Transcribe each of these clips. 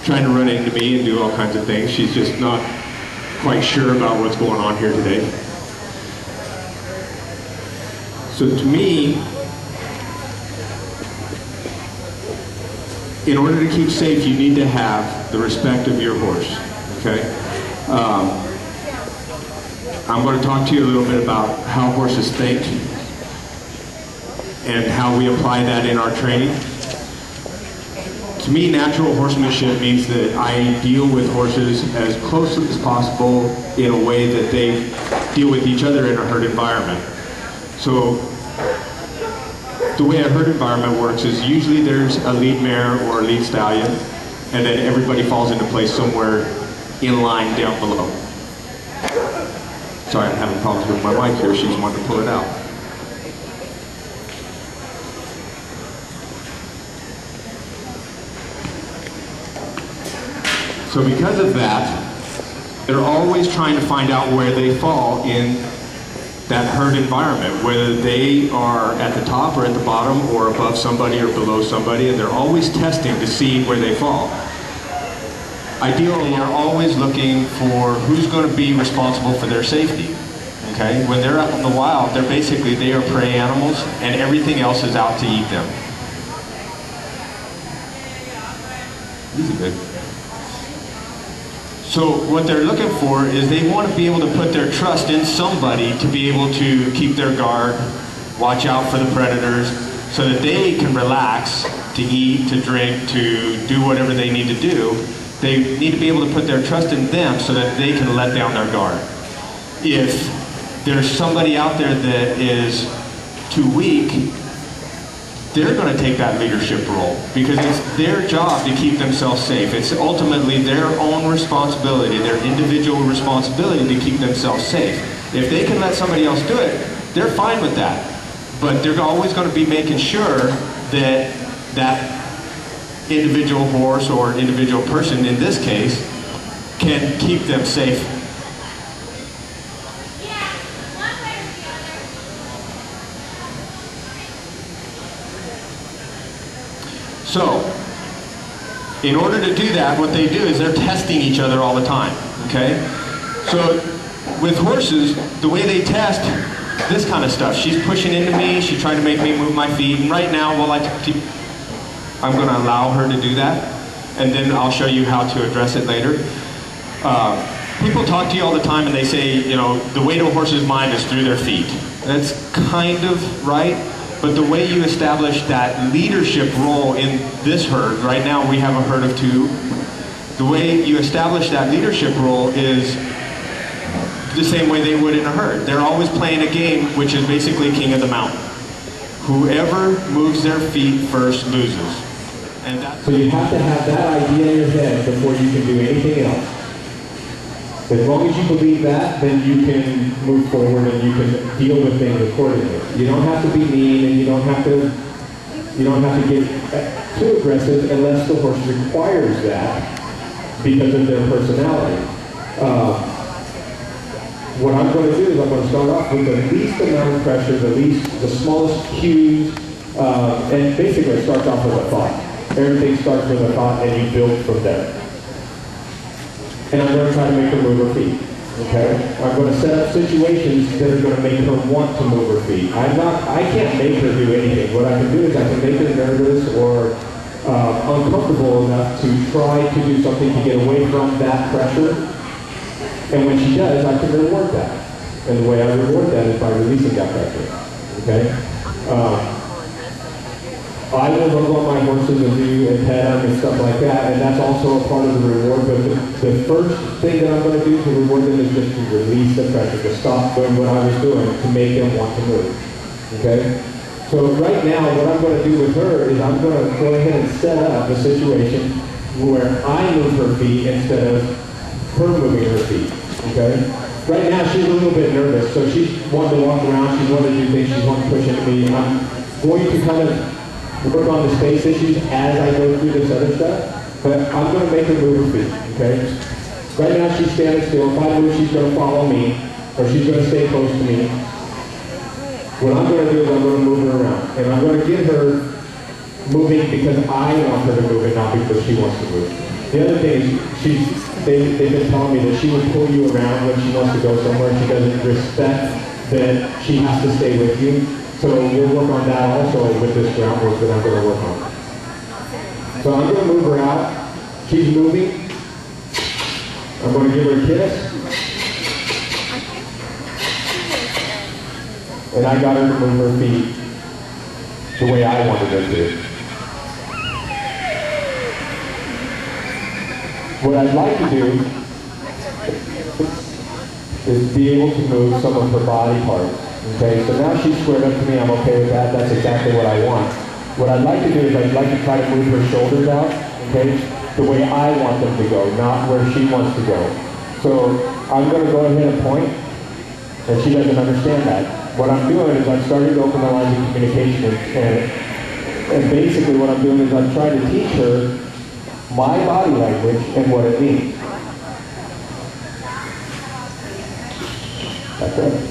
trying to run into me and do all kinds of things. She's just not quite sure about what's going on here today. So to me, in order to keep safe, you need to have the respect of your horse, okay? I'm going to talk to you a little bit about how horses think and how we apply that in our training. To me, natural horsemanship means that I deal with horses as closely as possible in a way that they deal with each other in a herd environment. So the way a herd environment works is usually there's a lead mare or a lead stallion, and then everybody falls into place somewhere in line down below. Sorry, I'm having problems with my mic here. She's wanting to pull it out. So because of that, they're always trying to find out where they fall in that herd environment, whether they are at the top or at the bottom or above somebody or below somebody, and they're always testing to see where they fall. Ideally, they're always looking for who's going to be responsible for their safety. Okay? When they're out in the wild, they are prey animals, and everything else is out to eat them. Easy, babe. So what they're looking for is they want to be able to put their trust in somebody to be able to keep their guard, watch out for the predators, so that they can relax, to eat, to drink, to do whatever they need to do. They need to be able to put their trust in them so that they can let down their guard. If there's somebody out there that is too weak, they're going to take that leadership role because it's their job to keep themselves safe. It's ultimately their own responsibility, their individual responsibility to keep themselves safe. If they can let somebody else do it, they're fine with that. But they're always going to be making sure that that individual horse or individual person, in this case, can keep them safe. So, in order to do that, what they do is they're testing each other all the time, okay? So, with horses, the way they test this kind of stuff, she's pushing into me, she's trying to make me move my feet, and right now, I'm going to allow her to do that, and then I'll show you how to address it later. People talk to you all the time and they say, you know, the way to a horse's mind is through their feet. That's kind of right. But the way you establish that leadership role in this herd, right now we have a herd of 2, the way you establish that leadership role is the same way they would in a herd. They're always playing a game which is basically king of the mountain. Whoever moves their feet first loses. And that's so you have to have that idea in your head before you can do anything else. As long as you believe that, then you can move forward and you can deal with things accordingly. You don't have to be mean and you don't have to get too aggressive unless the horse requires that because of their personality. What I'm going to do is I'm going to start off with the least amount of pressure, the smallest cues, and basically it starts off with a thought. Everything starts with a thought and you build from there. And I'm going to try to make her move her feet, okay? I'm going to set up situations that are going to make her want to move her feet. I can't make her do anything. What I can do is I can make her nervous or uncomfortable enough to try to do something to get away from that pressure. And when she does, I can reward that. And the way I reward that is by releasing that pressure, okay? I will love on my horses and do and pet them and stuff like that, and that's also a part of the reward. But the first thing that I'm going to do to reward them is just to release the pressure, to stop doing what I was doing, to make them want to move. Okay? So right now, what I'm going to do with her is I'm going to go ahead and set up a situation where I move her feet instead of her moving her feet. Okay? Right now, she's a little bit nervous, so she's wanting to walk around, she's wanting to do things, she's wanting to push into me. I'm going to kind of work on the space issues as I go through this other stuff, but I'm going to make her move her feet, okay? Right now she's standing still. If I move, she's going to follow me, or she's going to stay close to me. What I'm going to do is I'm going to move her around, and I'm going to get her moving because I want her to move and not because she wants to move. The other thing is they've been telling me that she will pull you around when she wants to go somewhere. She doesn't respect that she has to stay with you. So we'll work on that also with this groundwork that I'm going to work on. So I'm going to move her out. She's moving. I'm going to give her a kiss. And I got her to move her feet the way I wanted her to. What I'd like to do is be able to move some of her body parts. Okay, so now she's squared up to me, I'm okay with that, that's exactly what I want. What I'd like to do is I'd like to try to move her shoulders out, okay, the way I want them to go, not where she wants to go. So I'm going to go ahead and point, and she doesn't understand that. What I'm doing is I'm starting to open the lines of communication, and basically what I'm doing is I'm trying to teach her my body language and what it means. That's it.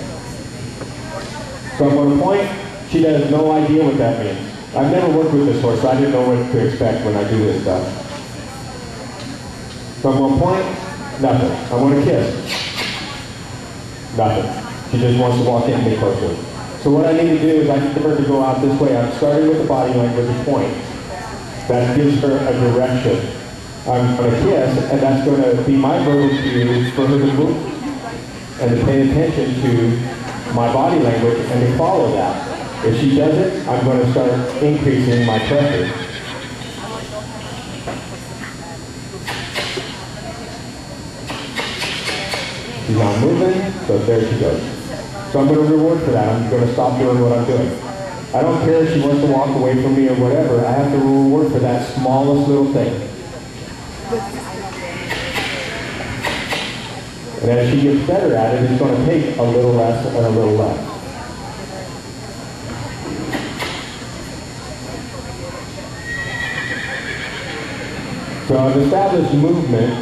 So I'm going to point. She has no idea what that means. I've never worked with this horse, so I didn't know what to expect when I do this stuff. So I'm going to point. Nothing. I'm going to kiss. Nothing. She just wants to walk into me closer. So what I need to do is I need her to go out this way. I'm starting with the body language and point. That gives her a direction. I'm going to kiss, and that's going to be my verbal cue for her to move and to pay attention to my body language and to follow that. If she doesn't, I'm going to start increasing my pressure. She's not moving, so there she goes. So I'm going to reward for that. I'm going to stop doing what I'm doing. I don't care if she wants to walk away from me or whatever. I have to reward for that smallest little thing. And as she gets better at it, it's going to take a little less and a little less. So I've established movement.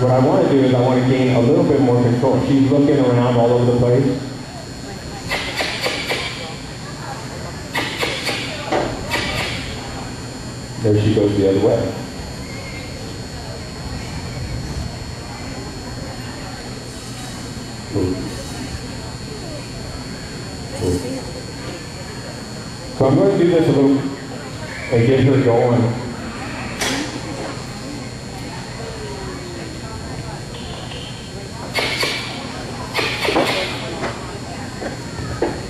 What I want to do is I want to gain a little bit more control. She's looking around all over the place. There she goes the other way. So I'm going to do this a little and get her going.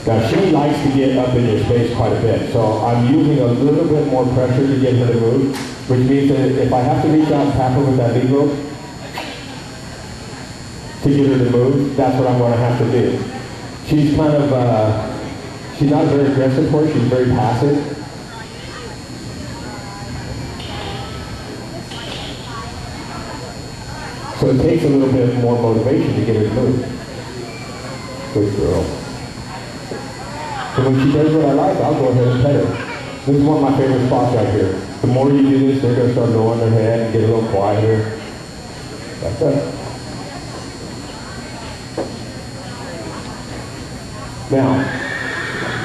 Now she likes to get up in your space quite a bit, so I'm using a little bit more pressure to get her to move, which means that if I have to reach out and tap her with that lead rope to get her to move, that's what I'm going to have to do. She's kind of, she's not a very aggressive horse, she's very passive. So it takes a little bit more motivation to get her to move. Good girl. So when she does what I like, I'll go ahead and pet her. This is one of my favorite spots right here. The more you do this, they're going to start lowering their head and get a little quieter. That's it. Now,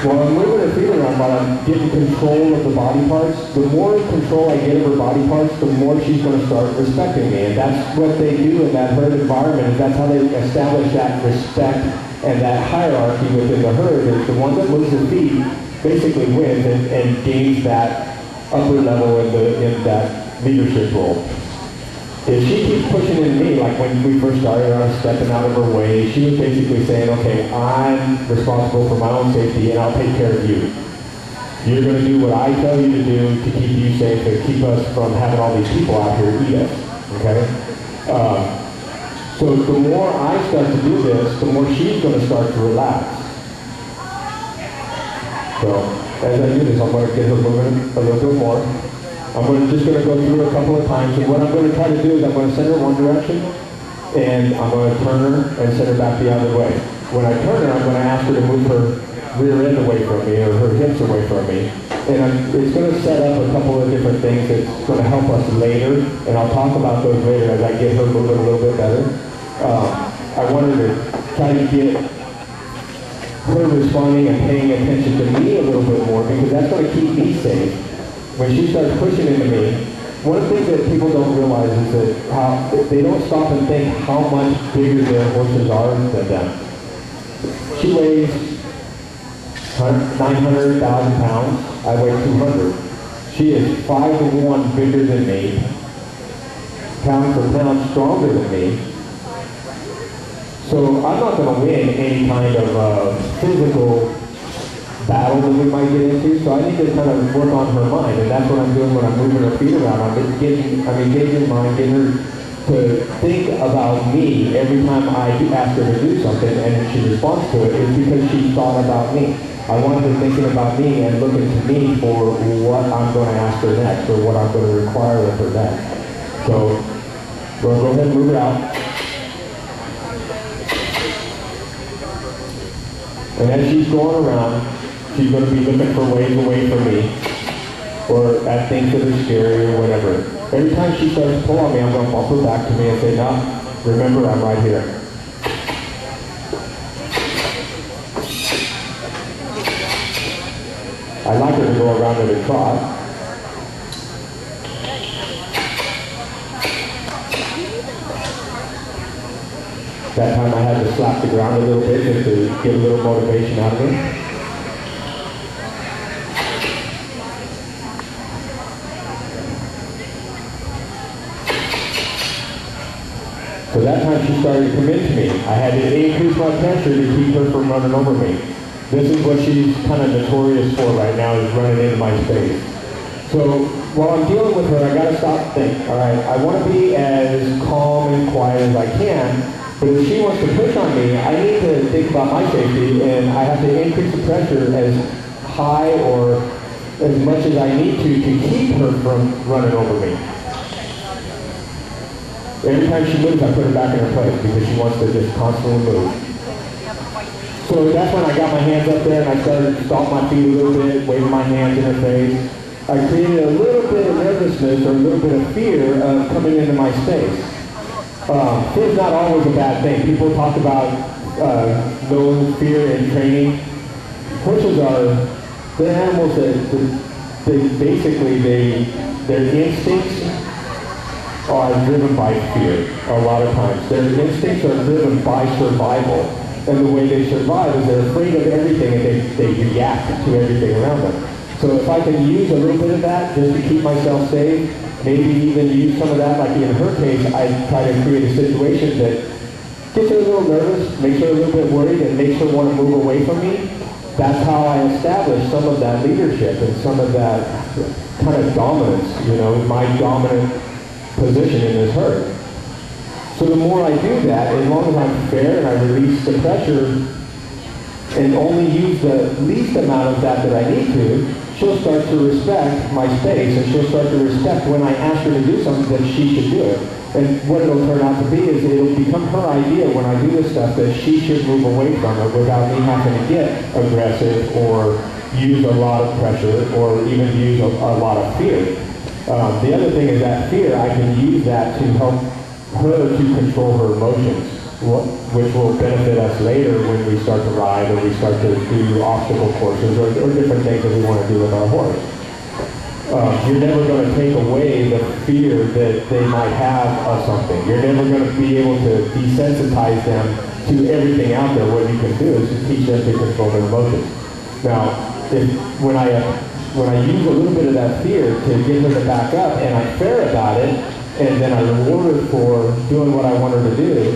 while I'm moving her feet around, while I'm getting control of the body parts, the more control I get of her body parts, the more she's going to start respecting me. And that's what they do in that herd environment. That's how they establish that respect and that hierarchy within the herd. Is the one that moves her feet basically wins and gains that upper level in that leadership role. If she keeps pushing into me, like when we first started, I was stepping out of her way, she was basically saying, okay, I'm responsible for my own safety and I'll take care of you. You're going to do what I tell you to do to keep you safe and keep us from having all these people out here eat us, okay? So the more I start to do this, the more she's going to start to relax. So as I do this, I'm going to get her moving a little bit more. I'm just going to go through a couple of times, and what I'm going to try to do is I'm going to send her one direction, and I'm going to turn her and send her back the other way. When I turn her, I'm going to ask her to move her rear end away from me, or her hips away from me. And it's going to set up a couple of different things that's going to help us later, and I'll talk about those later as I get her moving a little bit better. I want her to try to get her responding and paying attention to me a little bit more, because that's going to keep me safe. When she starts pushing into me, one of the things that people don't realize is that they don't stop and think how much bigger their horses are than them. She weighs 900,000 pounds. I weigh 200. She is 5 to 1 bigger than me, pound for pound stronger than me. So I'm not going to win any kind of physical battle that we might get into, so I need to kind of work on her mind, and that's what I'm doing when I'm moving her feet around. I'm engaging her mind, getting her to think about me every time I ask her to do something, and if she responds to it, it's because she thought about me. I want her thinking about me and looking to me for what I'm going to ask her next, or what I'm going to require of her next. So, we're going to go ahead and move her out. And as she's going around, she's going to be looking for ways away from me, or at things that are scary or whatever. Every time she starts to pull on me, I'm going to bump her back to me and say, no, remember, I'm right here. I like her to go around at a trot. That time I had to slap the ground a little bit just to get a little motivation out of her. So that time she started to commit to me. I had to increase my pressure to keep her from running over me. This is what she's kind of notorious for right now, is running into my space. So while I'm dealing with her, I got to stop and think. All right, I want to be as calm and quiet as I can, but if she wants to push on me, I need to think about my safety, and I have to increase the pressure as high or as much as I need to keep her from running over me. Every time she moves, I put her back in her place because she wants to just constantly move. So that's when I got my hands up there and I started to stomp my feet a little bit, waving my hands in her face. I created a little bit of nervousness or a little bit of fear of coming into my space. Fear's not always a bad thing. People talk about no fear in training. Horses they're animals that their instincts are driven by fear a lot of times. Their instincts are driven by survival. And the way they survive is they're afraid of everything and they react to everything around them. So if I can use a little bit of that just to keep myself safe, maybe even use some of that, like in her case, I try to create a situation that gets her a little nervous, makes her a little bit worried, and makes her want to move away from me. That's how I establish some of that leadership and some of that kind of dominance, my dominant position in this herd. So the more I do that, as long as I'm fair and I release the pressure and only use the least amount of that I need to, she'll start to respect my space, and she'll start to respect when I ask her to do something that she should do it. And what it'll turn out to be is it'll become her idea when I do this stuff that she should move away from it without me having to get aggressive or use a lot of pressure or even use a lot of fear. The other thing is that fear, I can use that to help her to control her emotions, which will benefit us later when we start to ride or we start to do obstacle courses or different things that we want to do with our horse. You're never going to take away the fear that they might have of something. You're never going to be able to desensitize them to everything out there. What you can do is to teach them to control their emotions. Now, when I use a little bit of that fear to get her to back up and I'm fair about it, and then I reward her for doing what I want her to do,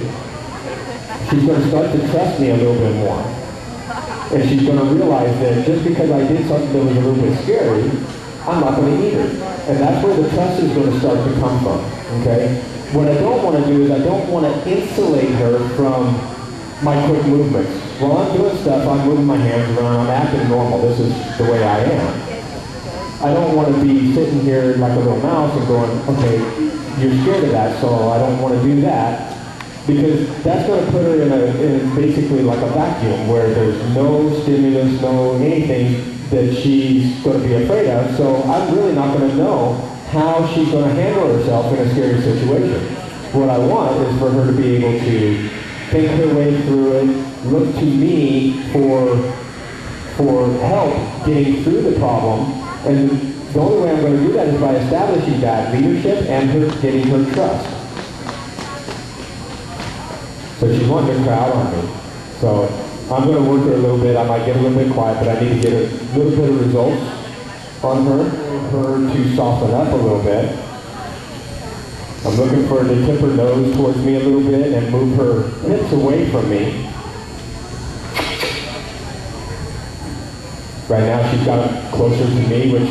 she's going to start to trust me a little bit more. And she's going to realize that just because I did something that was a little bit scary, I'm not going to eat her. And that's where the trust is going to start to come from, okay? What I don't want to do is I don't want to insulate her from my quick movements. While I'm doing stuff, I'm moving my hands around, I'm acting normal. This is the way I am. I don't want to be sitting here like a little mouse and going, okay, you're scared of that, so I don't want to do that. Because that's going to put her in basically like a vacuum where there's no stimulus, no anything that she's going to be afraid of. So I'm really not going to know how she's going to handle herself in a scary situation. What I want is for her to be able to think her way through it, look to me for help getting through the problem, and the only way I'm going to do that is by establishing that leadership and her getting her trust. So she's wanting to crowd on me. So I'm going to work her a little bit. I might get a little bit quiet, but I need to get a little bit of results on her to soften up a little bit. I'm looking for her to tip her nose towards me a little bit and move her hips away from me. Right now she's got them closer to me, which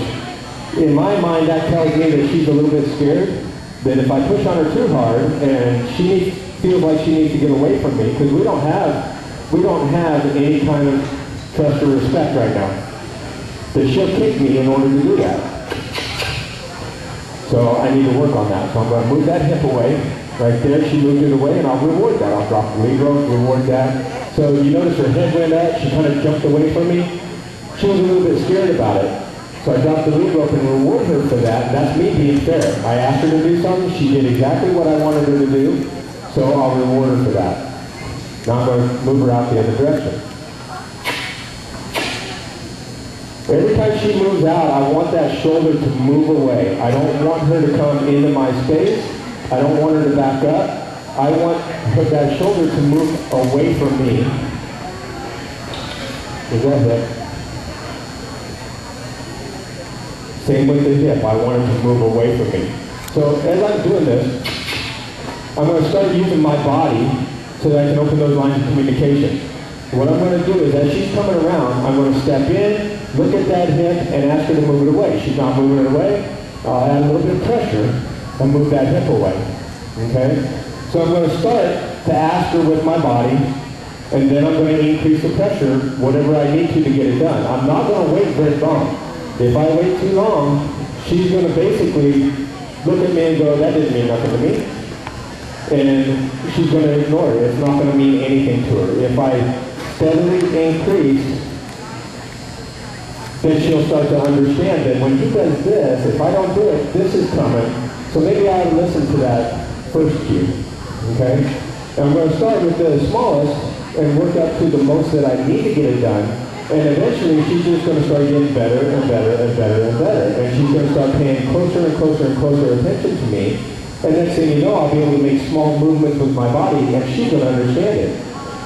in my mind that tells me that she's a little bit scared, that if I push on her too hard and she feels like she needs to get away from me, because we don't have any kind of trust or respect right now, that she'll kick me in order to do that. So I need to work on that. So I'm going to move that hip away. Right there, she moved it away, and I'll reward that. I'll drop the lead rope, reward that. So you notice her head went up, she kind of jumped away from me. She was a little bit scared about it. So I dropped the lead rope and reward her for that. That's me being fair. I asked her to do something, she did exactly what I wanted her to do, so I'll reward her for that. Now I'm going to move her out the other direction. Every time she moves out, I want that shoulder to move away. I don't want her to come into my space. I don't want her to back up. I want that shoulder to move away from me. Is that it? Same with the hip. I want her to move away from me. So as I'm doing this, I'm going to start using my body so that I can open those lines of communication. What I'm going to do is, as she's coming around, I'm going to step in, look at that hip, and ask her to move it away. She's not moving it away. I'll add a little bit of pressure and move that hip away. Okay? So I'm going to start to ask her with my body, and then I'm going to increase the pressure, whatever I need to get it done. I'm not going to wait very long. If I wait too long, she's going to basically look at me and go, that didn't mean nothing to me. And she's going to ignore it. It's not going to mean anything to her. If I steadily increase, then she'll start to understand that when he does this, if I don't do it, this is coming. So maybe I ought to listen to that first cue. Okay? And I'm going to start with the smallest and work up to the most that I need to get it done. And eventually she's just going to start getting better and better and better and better. And she's going to start paying closer and closer and closer attention to me. And next thing you know, I'll be able to make small movements with my body, and she's going to understand it.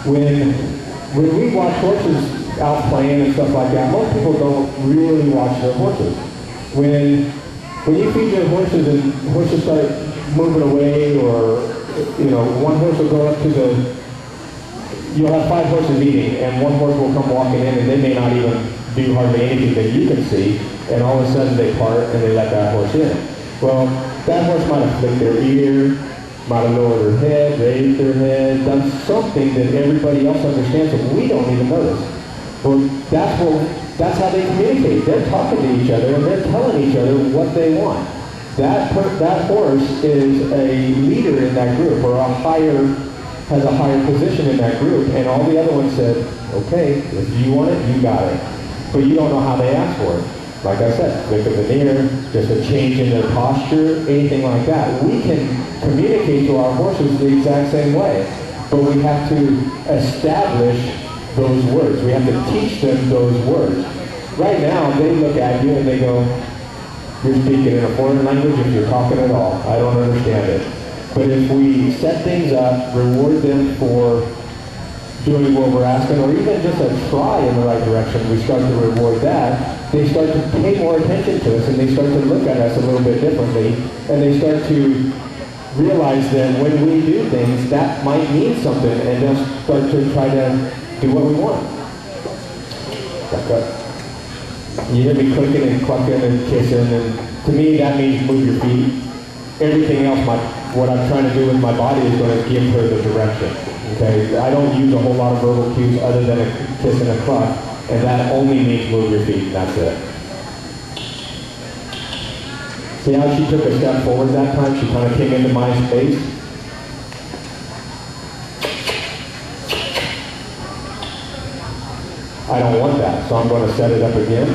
When we watch horses out playing and stuff like that, most people don't really watch their horses. When you feed your horses and horses start moving away, or one horse will go up to you'll have 5 horses eating, and one horse will come walking in, and they may not even do hardly anything that you can see, and all of a sudden they part and they let that horse in. Well, that horse might have flicked their ear, might have lowered their head, raised their head, done something that everybody else understands that we don't even notice. Well, that's how they communicate. They're talking to each other, and they're telling each other what they want. That horse is a leader in that group, or has a higher position in that group, and all the other ones said, okay, if you want it, you got it. But you don't know how they ask for it. Like I said, flick of an ear, just a change in their posture, anything like that. We can communicate to our horses the exact same way, but we have to establish those words. We have to teach them those words. Right now, they look at you and they go, you're speaking in a foreign language if you're talking at all. I don't understand it. But if we set things up, reward them for doing what we're asking, or even just a try in the right direction, we start to reward that, they start to pay more attention to us, and they start to look at us a little bit differently, and they start to realize that when we do things, that might mean something, and they'll start to try to do what we want. Back up. You hear me clicking and clucking and kissing, and to me that means move your feet. Everything else, what I'm trying to do with my body is going to give her the direction. Okay, I don't use a whole lot of verbal cues other than a kiss and a cluck, and that only means move your feet, and that's it. See how she took a step forward that time? She kind of came into my space. I don't want that, so I'm going to set it up again.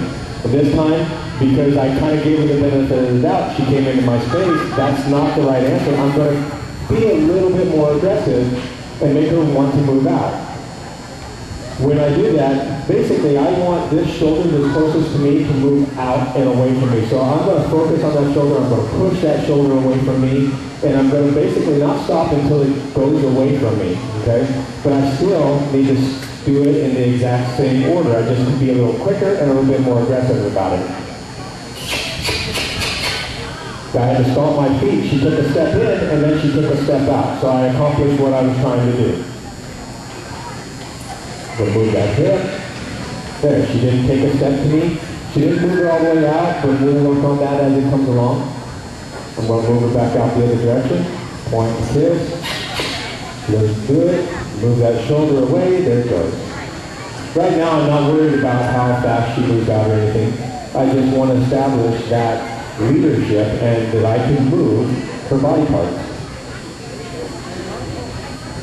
But this time, because I kind of gave her the benefit of the doubt, she came into my space, that's not the right answer. I'm going to be a little bit more aggressive and make her want to move out. When I do that, basically I want this shoulder, this closest to me, to move out and away from me. So I'm going to focus on that shoulder, I'm going to push that shoulder away from me, and I'm going to basically not stop until it goes away from me, okay? But I still need to do it in the exact same order. I just need to be a little quicker and a little bit more aggressive about it. I had to stomp my feet. She took a step in, and then she took a step out. So I accomplished what I was trying to do. We'll move that hip. There, she didn't take a step to me. She didn't move it all the way out, but we'll work on that as it comes along. I'm going to move it back out the other direction. Point and kiss. Let's do it. Move that shoulder away. There it goes. Right now, I'm not worried about how fast she moves out or anything. I just want to establish that leadership and that I can move her body parts.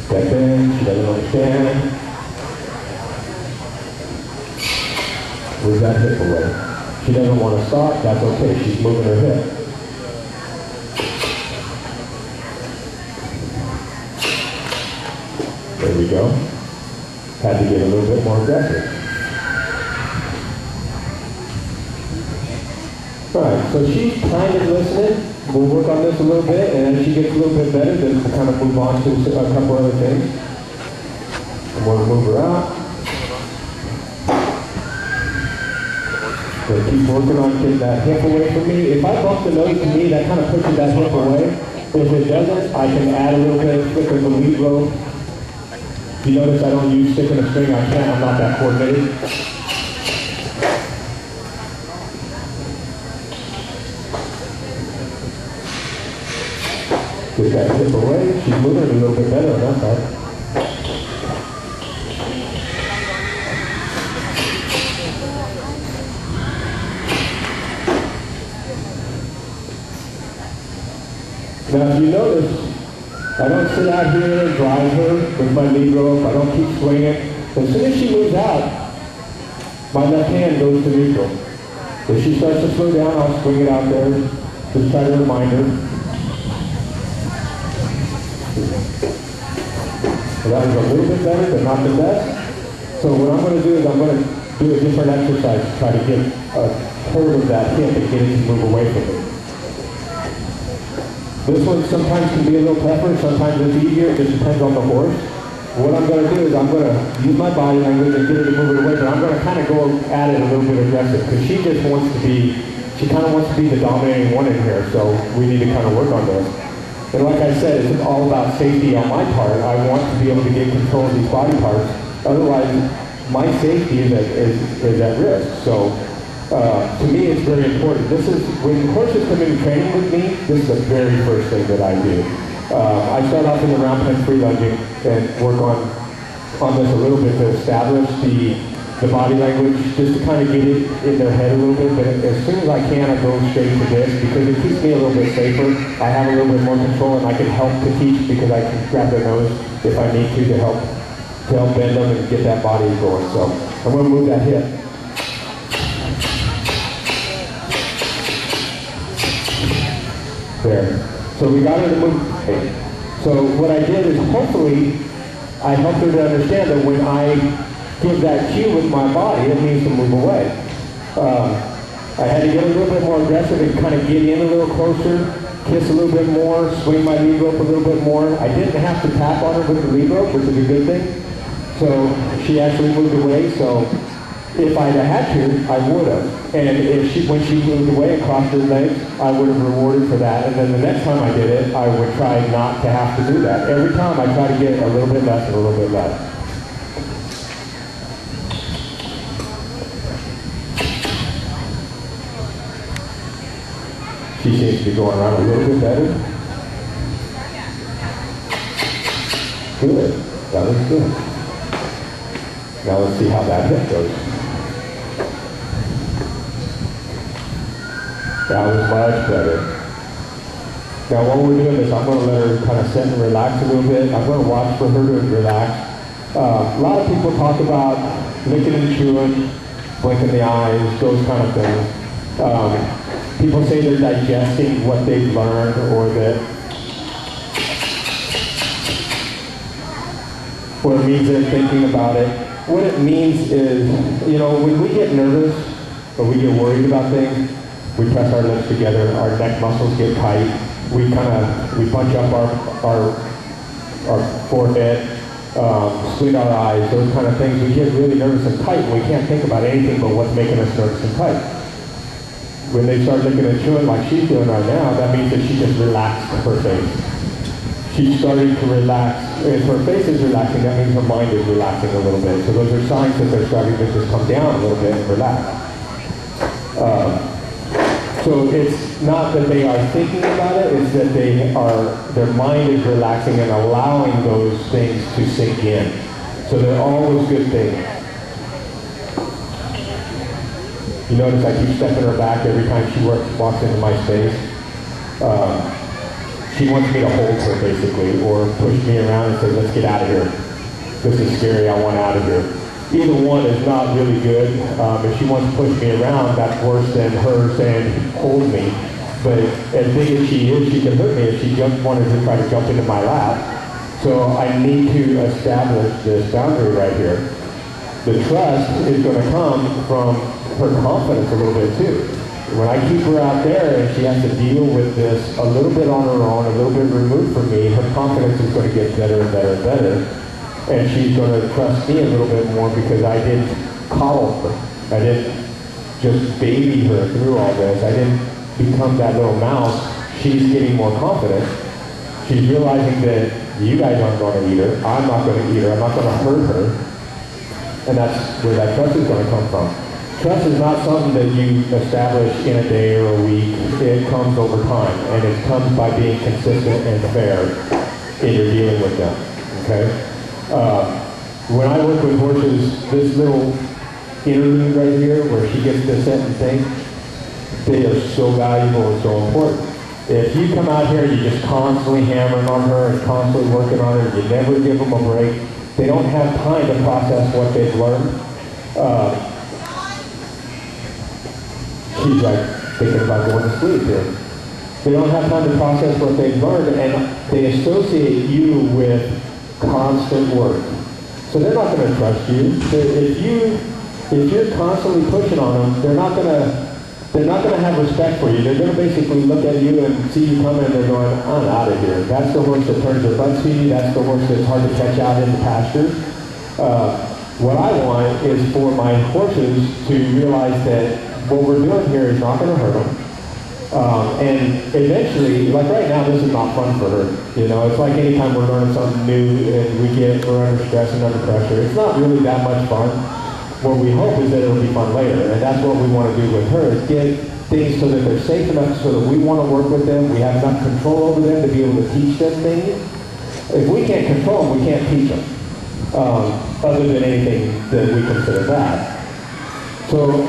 Step in, she doesn't understand. Move that hip away. She doesn't want to stop, that's okay, she's moving her hip. There we go. Had to get a little bit more aggressive. Alright, so she's kind of listening. We'll work on this a little bit, and as she gets a little bit better, then we'll kind of move on to a couple other things. I'm going to move her out. So keep working on getting that hip away from me. If I bump the nose to me, that kind of pushes that hip away. If it doesn't, I can add a little bit, flick of the lead rope. If you notice I don't use stick and a string, I can't, I'm not that coordinated. Get that hip away. She's moving a little bit better on that side. Now if you notice, I don't sit out here and drive her with my lead rope. I don't keep swinging. As soon as she moves out, my left hand goes to neutral. If she starts to slow down, I'll swing it out there. Just try to remind her. So that was a little bit better, but not the best. So what I'm going to do is I'm going to do a different exercise to try to get a hold of that hip and get it to move away from it. This one sometimes can be a little tougher, sometimes it's easier, it just depends on the horse. What I'm going to do is I'm going to use my body language and get her to move it away, but I'm going to kind of go at it a little bit aggressive, because she just wants to be, she kind of wants to be the dominating one in here, so we need to kind of work on this. And like I said, it's all about safety on my part. I want to be able to get control of these body parts, otherwise my safety is at risk. So to me, it's very important. This is, when horses come in training with me, this is the very first thing that I do. I start off in the round pen free lunging and work on this a little bit to establish the body language, just to kind of get it in their head a little bit. But as soon as I can, I go straight to this, because it keeps me a little bit safer. I have a little bit more control, and I can help to teach, because I can grab their nose if I need to help bend them and get that body going. So I'm going to move that hip. There. So we got her to move. So what I did is, hopefully, I helped her to understand that when I give that cue with my body, it means to move away. I had to get a little bit more aggressive and kind of get in a little closer, kiss a little bit more, swing my lead rope a little bit more. I didn't have to tap on her with the lead rope, which is a good thing. So she actually moved away. So if I'd have had to, I would have. And if when she moved away and crossed her legs, I would have rewarded for that. And then the next time I did it, I would try not to have to do that. Every time I try to get a little bit less and a little bit less. She seems to be going around a little bit better. Good. That was good. Now let's see how that hip goes. That was much better. Now while we're doing this, I'm going to let her kind of sit and relax a little bit. I'm going to watch for her to relax. A lot of people talk about licking and chewing, blinking the eyes, those kind of things. People say they're digesting what they've learned, or it means they're thinking about it. what it means is, you know, when we get nervous or we get worried about things, we press our lips together, our neck muscles get tight, we bunch up our forehead, squint our eyes, those kind of things. We get really nervous and tight, and we can't think about anything but what's making us nervous and tight. When they start looking at chewing like she's doing right now, that means that she just relaxed her face. She's starting to relax. If her face is relaxing, that means her mind is relaxing a little bit. So those are signs that they're starting to just come down a little bit and relax. So it's not that they are thinking about it, it's that their mind is relaxing and allowing those things to sink in. So they're always good things. You notice I keep stepping her back every time she walks into my space. She wants me to hold her basically, or push me around and say, let's get out of here. This is scary, I want out of here. Either one is not really good. If she wants to push me around, that's worse than her saying, hold me. But as big as she is, she can hurt me if she wanted to try to jump into my lap. So I need to establish this boundary right here. The trust is going to come from her confidence a little bit too. When I keep her out there and she has to deal with this a little bit on her own, a little bit removed from me, her confidence is going to get better and better and better. And she's going to trust me a little bit more because I didn't coddle her. I didn't just baby her through all this. I didn't become that little mouse. She's getting more confident. She's realizing that you guys aren't going to eat her. I'm not going to eat her. I'm not going to hurt her. And that's where that trust is going to come from. Trust is not something that you establish in a day or a week. It comes over time, and it comes by being consistent and fair in your dealing with them. Okay? When I work with horses, this little interlude right here, where she gets to sit and think, they are so valuable and so important. If you come out here and you're just constantly hammering on her and constantly working on her, and you never give them a break, they don't have time to process what they've learned. She's like thinking about going to sleep here. They don't have time to process what they've learned, and they associate you with constant work. So they're not going to trust you. If you're constantly pushing on them, they're not going to have respect for you. They're going to basically look at you and see you coming, and they're going, I'm out of here. That's the horse that turns their butt to you. That's the horse that's hard to catch out in the pasture. What I want is for my horses to realize that what we're doing here is not going to hurt them. And eventually, like right now, this is not fun for her. You know, it's like anytime we're learning something new and we're under stress and under pressure, it's not really that much fun. What we hope is that it'll be fun later, and that's what we want to do with her, is get things so that they're safe enough so that we want to work with them, we have enough control over them to be able to teach them things. If we can't control them, we can't teach them, other than anything that we consider bad. So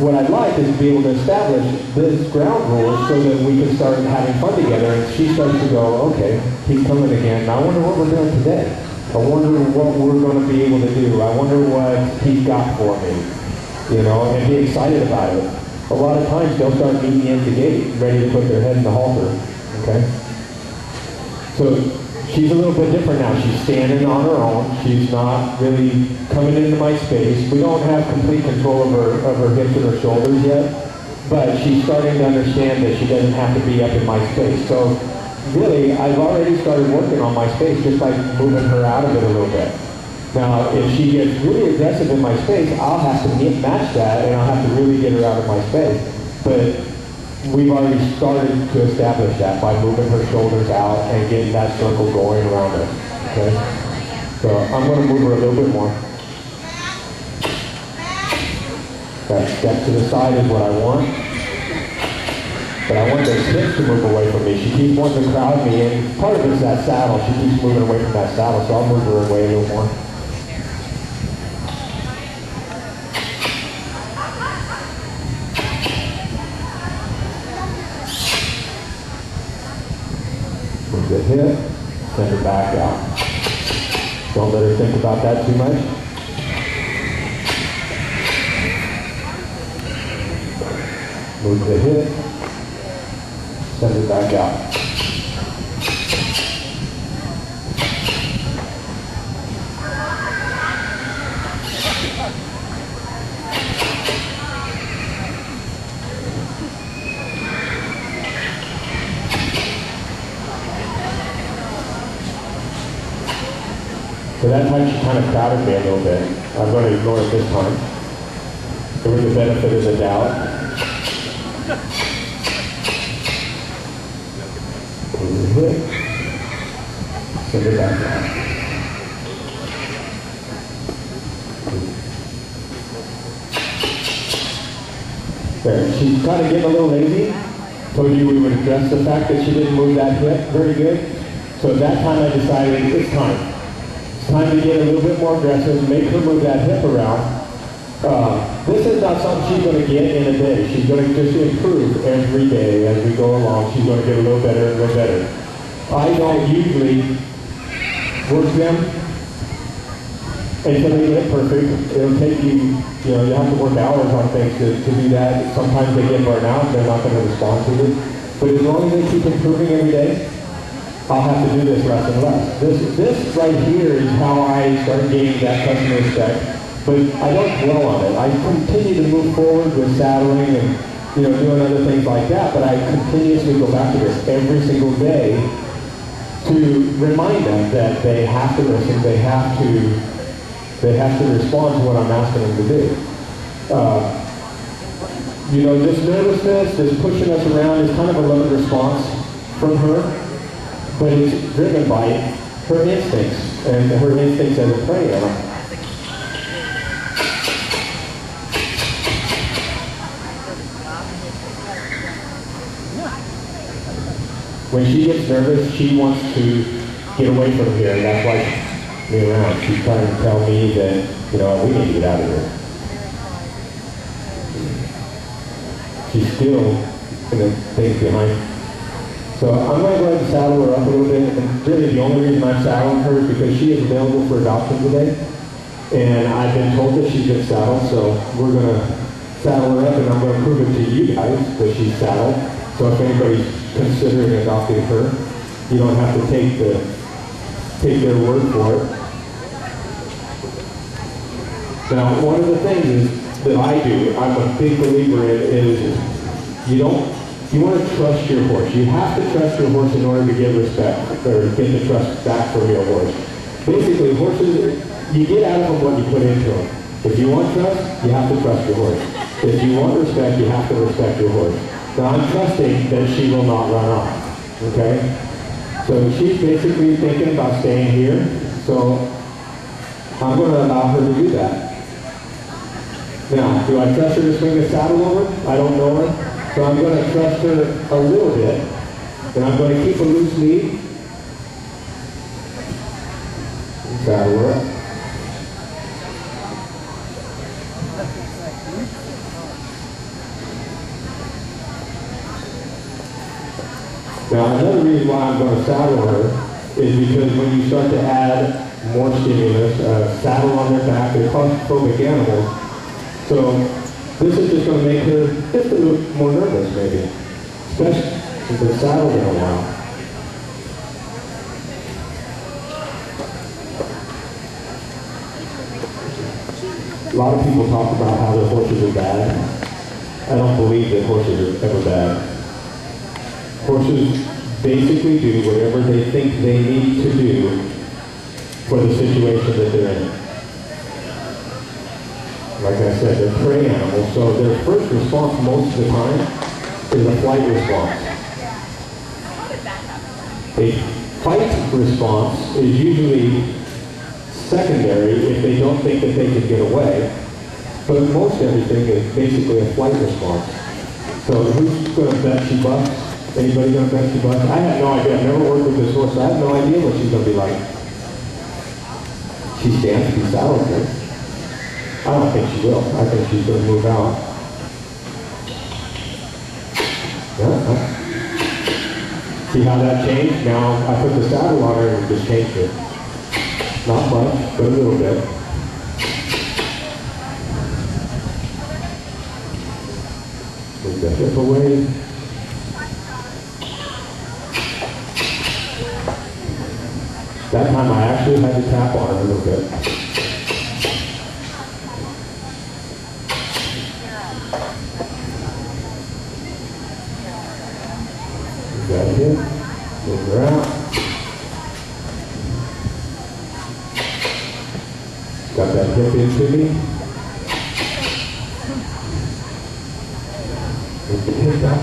what I'd like is to be able to establish this ground rule so that we can start having fun together, and she starts to go, okay, he's coming again. I wonder what we're doing today. I wonder what we're going to be able to do. I wonder what he's got for me, you know, and be excited about it. A lot of times they'll start meeting me at the gate, ready to put their head in the halter, okay? So she's a little bit different now. She's standing on her own. She's not really coming into my space. We don't have complete control of her hips and her shoulders yet, but she's starting to understand that she doesn't have to be up in my space. So really, I've already started working on my space just by moving her out of it a little bit. Now, if she gets really aggressive in my space, I'll have to match that, and I'll have to really get her out of my space. But we've already started to establish that by moving her shoulders out and getting that circle going around her. Okay? So I'm going to move her a little bit more. That step to the side is what I want. But I want those hips to move away from me. She keeps wanting to crowd me, and part of it's that saddle. She keeps moving away from that saddle, so I'll move her away a little more. Move the hip, send her back out. Don't let her think about that too much. Move the hip, send it back out. So that time she kind of crowded me a little bit. I'm going to ignore it this time. Give her the benefit of the doubt. Send it back down. There, she's kind of getting a little lazy. Told you we would address the fact that she didn't move that hip very good. So at that time I decided it's time. It's time to get a little bit more aggressive, make her move that hip around. This is not something she's going to get in a day. She's going to just improve every day as we go along. She's going to get a little better and a little better. I don't usually work them until they get it perfect. It'll take you have to work hours on things to do that. Sometimes they get burned out, they're not going to respond to it. But as long as they keep improving every day, I'll have to do this less and less. This right here is how I start gaining that customer respect. But I don't dwell on it. I continue to move forward with saddling and doing other things like that, but I continuously go back to this every single day to remind them that they have to listen, they have to respond to what I'm asking them to do. This nervousness, this pushing us around is kind of a love response from her, but it's driven by her instincts and her instincts as a prey animal. When she gets nervous, she wants to get away from here, and that's why she's me around. She's trying to tell me that, we need to get out of here. She's still in the things behind. So I'm going to go ahead and saddle her up a little bit, and really the only reason I'm saddling her is because she is available for adoption today, and I've been told that she's been saddled, so we're going to saddle her up, and I'm going to prove it to you guys that she's saddled. So if anybody's considering adopting her, you don't have to take their word for it. Now, one of the things that I do, I'm a big believer in, is you want to trust your horse. You have to trust your horse in order to get respect, or get the trust back from your horse. Basically, horses, you get out of them what you put into them. If you want trust, you have to trust your horse. If you want respect, you have to respect your horse. Now, I'm trusting that she will not run off, okay? So she's basically thinking about staying here, so I'm going to allow her to do that. Now, do I trust her to swing the saddle over? I don't know her, so I'm going to trust her a little bit, and I'm going to keep a loose lead. Saddle her up. Now, another reason why I'm going to saddle her is because when you start to add more stimulus, saddle on their back, they're claustrophobic animals. So this is just going to make her just a little more nervous, maybe, especially if they're saddled in a while. A lot of people talk about how their horses are bad. I don't believe that horses are ever bad. Horses basically do whatever they think they need to do for the situation that they're in. Like I said, they're prey animals, so their first response most of the time is a flight response. A fight response is usually secondary if they don't think that they can get away, but most everything is basically a flight response. So who's going to bet she busts? Anybody going to bet she busts? I have no idea. I've never worked with this horse, so I have no idea what she's going to be like. She stands to be saddled here. I don't think she will. I think she's going to move out. Yeah. See how that changed? Now I put the saddle on her and just changed it. Not much, but a little bit. Move the hip away. That time I actually had to tap on her a little bit. Got it. Move her out. Got that hip into me. Lift the hip out.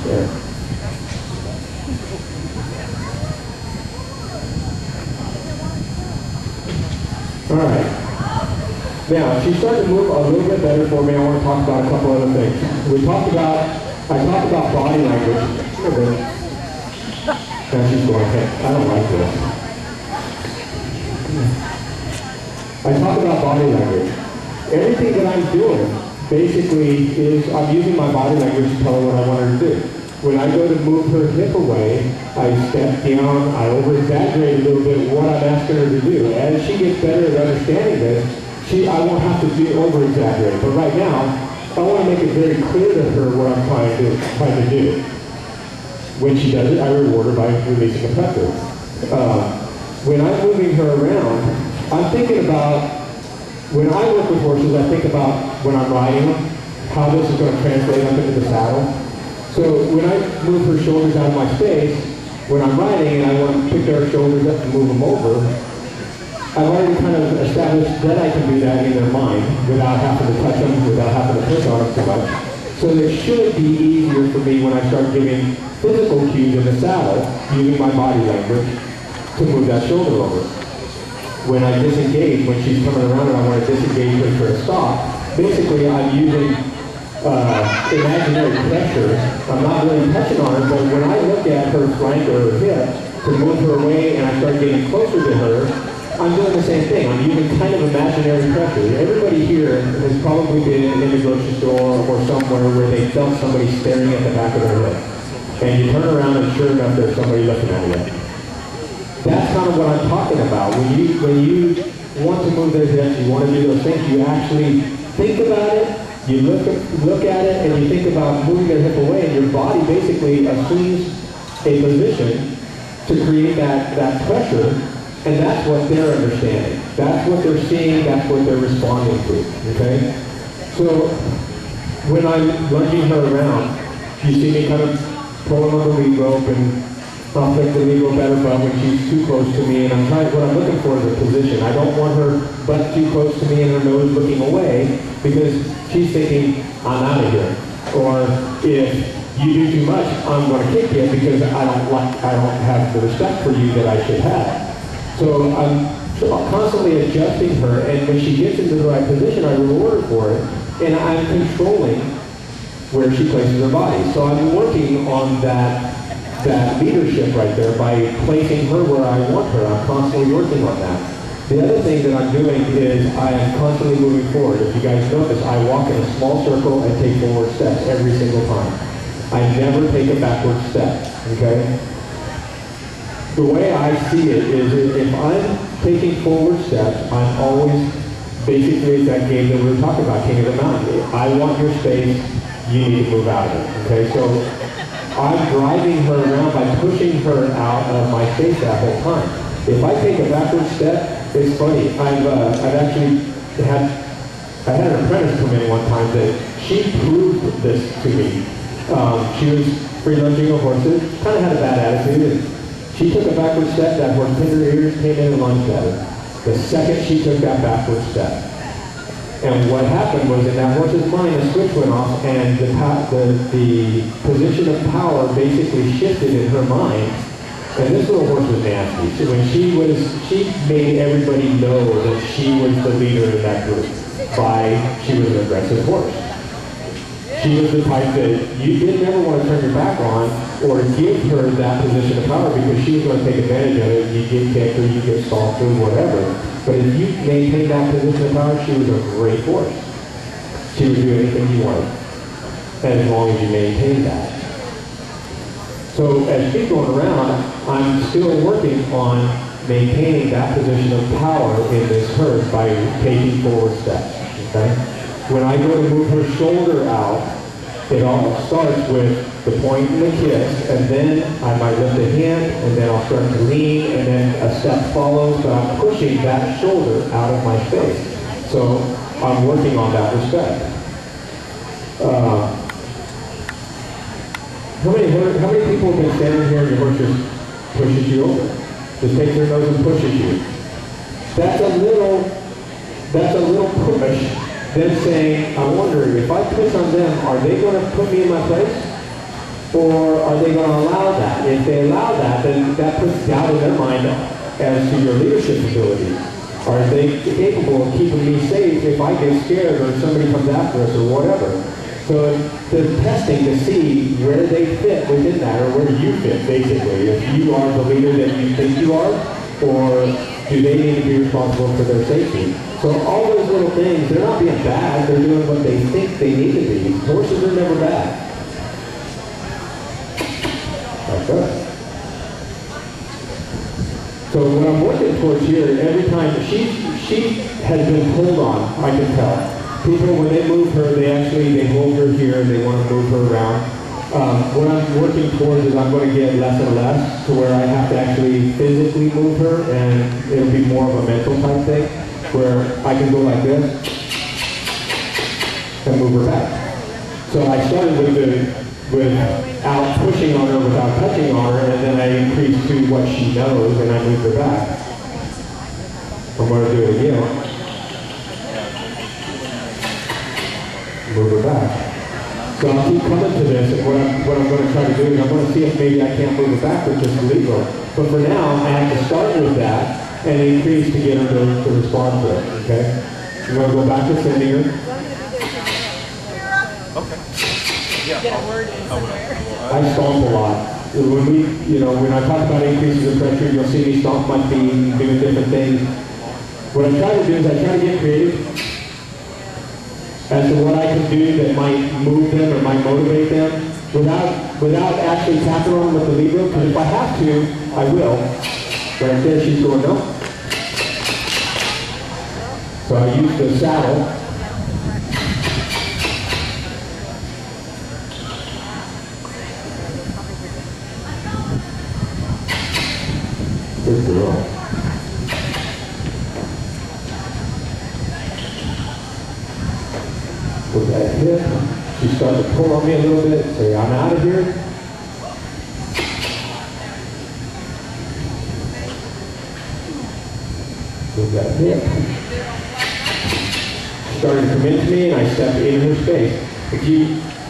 There. All right. Now, she's starting to move a little bit better for me. I want to talk about a couple other things. I talked about body language. Now she's going, hey, I don't like this. I talk about body language. Everything that I'm doing basically is I'm using my body language to tell her what I want her to do. When I go to move her hip away, I step down, I over-exaggerate a little bit what I'm asking her to do. As she gets better at understanding this, I won't have to do over-exaggerate. But right now, I want to make it very clear to her what I'm trying to do. When she does it, I reward her by releasing a pressure. When I'm moving her around, I'm thinking about, when I work with horses, I think about when I'm riding them, how this is going to translate up into the saddle. So when I move her shoulders out of my space, when I'm riding and I want to pick her shoulders up and move them over, I've already kind of established that I can do that in their mind without having to touch them, without having to push on them too much. So it should be easier for me when I start giving physical cues in the saddle, using my body language, to move that shoulder over. When I disengage, when she's coming around and I want to disengage her for a stop, basically I'm using imaginary pressure. I'm not really touching on her, but when I look at her flank or her hip to move her away and I start getting closer to her, I'm doing the same thing. I'm using kind of imaginary pressure. Everybody here has probably been in the grocery store or somewhere where they felt somebody staring at the back of their head. And you turn around and sure enough there's somebody looking at you. That's kind of what I'm talking about. When you want to move their hips, you want to do those things, you actually think about it, you look at it, and you think about moving their hip away, and your body basically assumes a position to create that pressure, and that's what they're understanding. That's what they're seeing, that's what they're responding to, okay? So when I'm lunging her around, you see me kind of pulling on the lead rope, and I'll flick the lead rope at her butt when she's too close to me, and what I'm looking for is a position. I don't want her butt too close to me and her nose looking away, because she's thinking, I'm out of here. Or if you do too much, I'm going to kick you because I don't have the respect for you that I should have. So I'm constantly adjusting her, and when she gets into the right position, I reward her for it, and I'm controlling where she places her body. So I'm working on that leadership right there by placing her where I want her. I'm constantly working on that. The other thing that I'm doing is I am constantly moving forward. If you guys notice, I walk in a small circle and take forward steps every single time. I never take a backward step, okay? The way I see it is if I'm taking forward steps, I'm always, basically it's that game that we were talking about, King of the Mountain. I want your space, you need to move out of it, okay? So I'm driving her around by pushing her out of my space that whole time. If I take a backward step, it's funny. I've actually had an apprentice come in one time that she proved this to me. She was free lunging of horses, kind of had a bad attitude, and she took a backward step, that horse pinned her ears, came in and lunged at her. The second she took that backward step. And what happened was in that horse's mind, a switch went off, and the position of power basically shifted in her mind. And this little horse was nasty. So when she made everybody know that she was the leader in that group she was an aggressive horse. She was the type that you didn't ever want to turn your back on or give her that position of power because she was going to take advantage of it. You get kicked or you get stalked or whatever. But if you maintained that position of power, she was a great horse. She would do anything you wanted, as long as you maintained that. So as she's going around, I'm still working on maintaining that position of power in this herd by taking forward steps, okay? When I go to move her shoulder out, it all starts with the point and the kiss, and then I might lift a hand, and then I'll start to lean, and then a step follows, but I'm pushing that shoulder out of my space. So I'm working on that respect. How many people have been standing here and your horse just pushes you over? Just takes their nose and pushes you. That's a little push. Then saying, I'm wondering, if I push on them, are they going to put me in my place? Or are they going to allow that? If they allow that, then that puts doubt in their mind as to your leadership ability. Are they capable of keeping me safe if I get scared or somebody comes after us or whatever? So they're testing to see where they fit within that, or where you fit, basically. If you are the leader that you think you are, or do they need to be responsible for their safety? So all those little things, they're not being bad, they're doing what they think they need to be. Horses are never bad. Like that. So what I'm working towards here, every time, she has been pulled on, I can tell. People, when they move her, they hold her here and they want to move her around. What I'm working towards is I'm going to get less and less to where I have to actually physically move her, and it'll be more of a mental type thing, where I can go like this and move her back. So I started without pushing on her, without touching on her, and then I increased to what she knows, and I moved her back. I'm going to do it again. Move her back. So I'll keep coming to this, and what I'm going to try to do is I'm going to see if maybe I can't move her back with just legal. But for now, I have to start with that and increase to get her to respond to it, okay? I'm going to go back to sending her. Okay. Yeah. Get a word in somewhere. I stomp a lot. When I talk about increases of pressure, you'll see me stomp my feet and doing different things. What I try to do is I try to get creative as to what I can do that might move them or might motivate them without actually tapping on them with the lead rope, because if I have to, I will. Right there, she's going, no. So I use the saddle. Good girl. With that hip, she started to pull on me a little bit, say, I'm out of here. With that hip, she started to come into me, and I stepped in her space.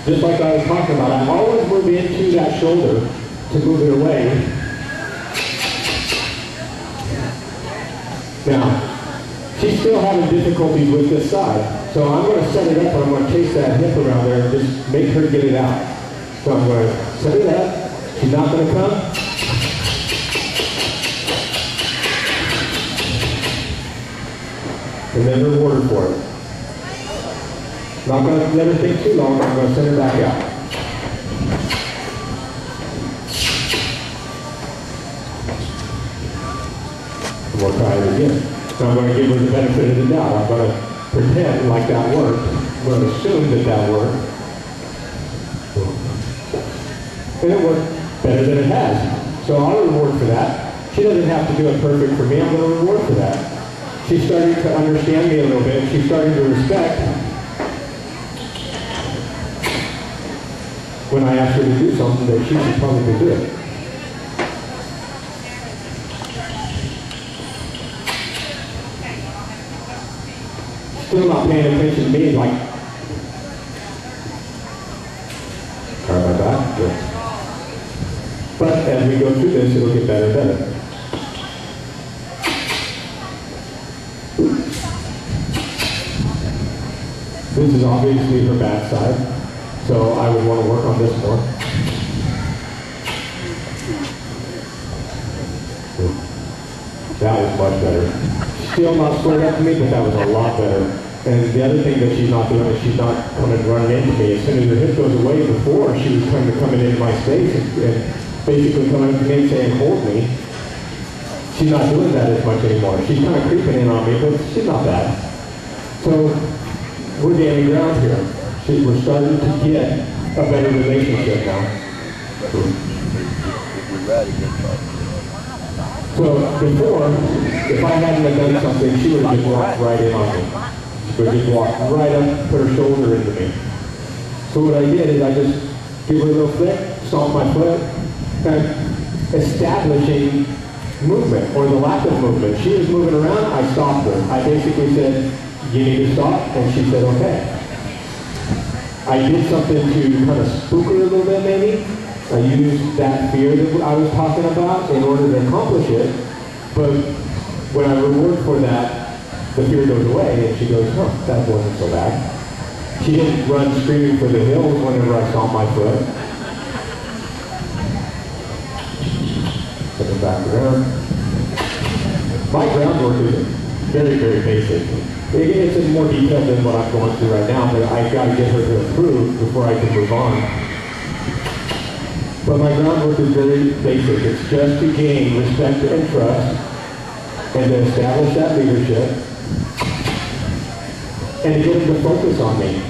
Just like I was talking about, I always move into that shoulder to move it away. Now, she's still having difficulties with this side. So I'm going to set it up and I'm going to chase that hip around there and just make her get it out. So I'm going to set it up. She's not going to come. And then reward her for it. Not going to let her think too long. I'm going to send her back out. And we'll try it again. So I'm going to give her the benefit of the doubt. I'm going to pretend like that worked. I'm going to assume that worked. And it worked better than it has. So I'll reward for that. She doesn't have to do it perfect for me. I'm going to reward for that. She's starting to understand me a little bit. She's starting to respect when I ask her to do something that she should probably do it. Still not paying attention to me, like, try my back. Good. But as we go through this, it'll get better and better. This is obviously her bad side, so I would want to work on this more. That was much better. Still not squared up to me, but that was a lot better. And the other thing that she's not doing is she's not coming running into me. As soon as her hip goes away, before she was kind of coming into my space and basically coming up to me and saying, hold me. She's not doing that as much anymore. She's kind of creeping in on me, but she's not bad. So we're gaining ground here. We're starting to get a better relationship now. So before, if I hadn't have done something, she would have just walked right in on me. She would just walk right up, put her shoulder into me. So what I did is I just give her a little flick, stomp my foot, kind of establishing movement or the lack of movement. She was moving around, I stopped her. I basically said, you need to stop, and she said, okay. I did something to kind of spook her a little bit maybe. I used that fear that I was talking about in order to accomplish it, but when I reward for that, the fear goes away, and she goes, huh, that wasn't so bad. She didn't run screaming for the hills whenever I saw my foot. Put it back around. My groundwork is very, very basic. It's in more detail than what I'm going through right now, but I've got to get her to improve before I can move on. But my groundwork is very basic. It's just to gain respect and trust, and to establish that leadership, and to get them to focus on me.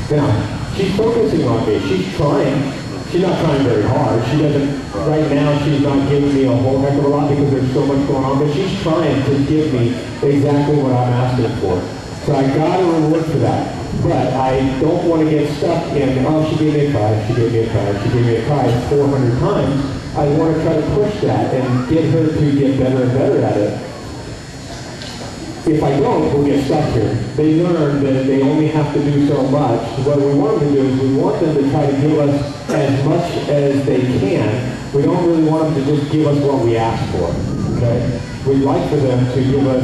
Now, she's focusing on me. She's trying. She's not trying very hard. She doesn't, right now, she's not giving me a whole heck of a lot because there's so much going on, but she's trying to give me exactly what I'm asking for. So I got a reward for that. But I don't want to get stuck in, oh, she gave me a 5, she gave me a 5, she gave me a 5 400 times. I want to try to push that and get her to get better and better at it. If I don't, we'll get stuck here. They learn that they only have to do so much. What we want them to do is we want them to try to give us as much as they can. We don't really want them to just give us what we ask for. Okay? We'd like for them to give us,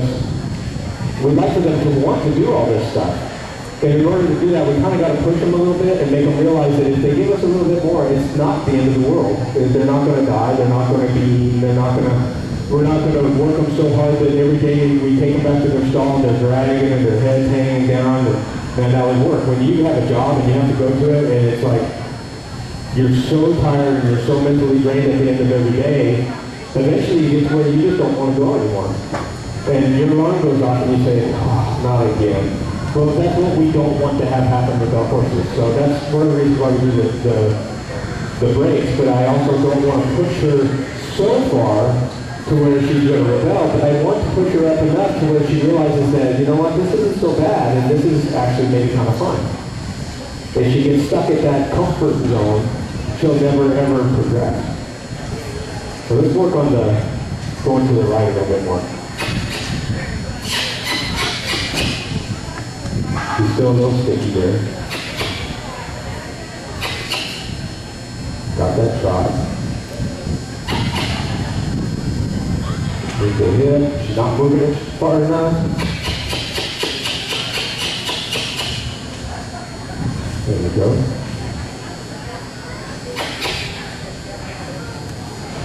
we'd like for them to want to do all this stuff. And in order to do that, we kind of got to push them a little bit and make them realize that if they give us a little bit more, it's not the end of the world. They're not going to die. They're not going to be, we're not going to work them so hard that every day we take them back to their stall and they're dragging and their head's hanging down. And that would work. When you have a job and you have to go to it and it's like, you're so tired and you're so mentally drained at the end of every day, eventually you get to where you just don't want to go anymore. And your alarm goes off and you say, oh, not again. Well, that's what we don't want to have happen with our horses. So that's one of the reasons why we do the breaks. But I also don't want to push her so far to where she's going to rebel. But I want to push her up enough to where she realizes that, you know what, this isn't so bad, and this is actually maybe kind of fun. If she gets stuck at that comfort zone, she'll never ever progress. So let's work on going to the right a little bit more. She's still a little sticky there. Got that trot. Move the hip. She's not moving it far enough. There we go.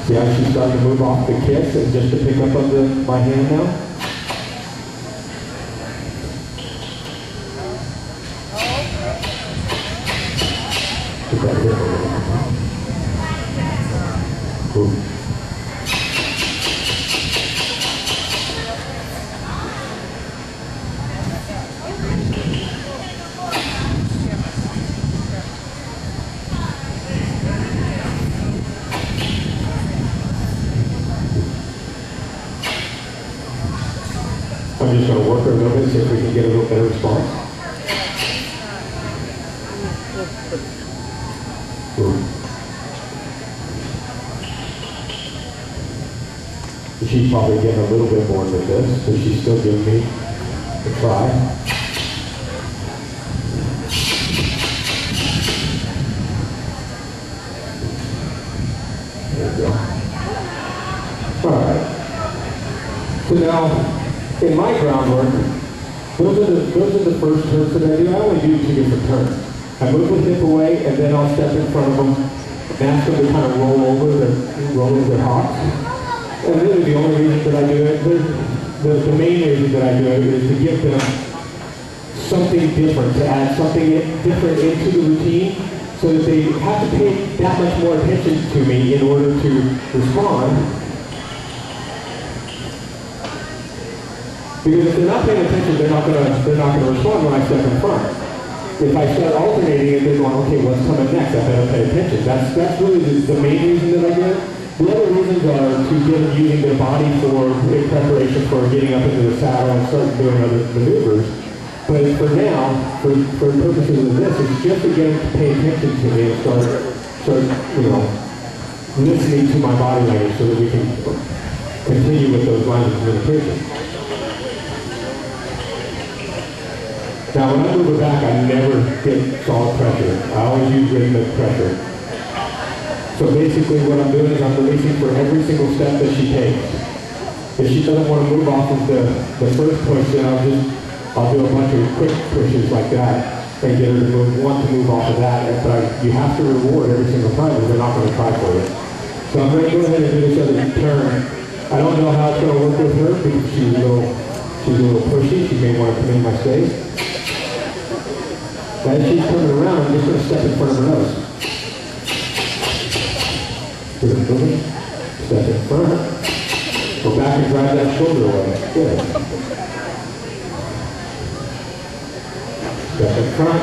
See how she's starting to move off the kiss and just to pick up on my hand now? Cool. I'm just going to work her a little bit, see if we can get a little better response. She's probably getting a little bit more than this, but she's still giving me a try. There we go. Alright. So now, in my groundwork, those are the first turns that I do. I only do 2 different turns. I move the hip away, and then I'll step in front of them and ask them to kind of roll over their hocks. And really the only reason that I do it, the main reason that I do it is to give them something different, to add something different into the routine so that they have to pay that much more attention to me in order to respond. Because if they're not paying attention, they're not going to respond when I step in front. If I start alternating it, they're going, okay, what's coming next? I better pay attention. That's really the main reason that I do it. The other reasons are to get them using their body in preparation for getting up into the saddle and start doing other maneuvers. But for now, for purposes of this, it's just to get them to pay attention to me and start, listening to my body language so that we can continue with those lines of communication. Now, when I move her back, I never get solid pressure. I always use rhythmic pressure. So basically what I'm doing is I'm releasing for every single step that she takes. If she doesn't want to move off of the first push, then I'll do a bunch of quick pushes like that and get her to want to move off of that. But you have to reward every single time or they're not going to try for it. So I'm going to go ahead and do this other turn. I don't know how it's going to work with her because she's a little pushy. She may want to come in my space. As she's coming around, I'm just going to step in front of her nose. Good, moving. Step in front. Go back and drive that shoulder away. Good. Step in front.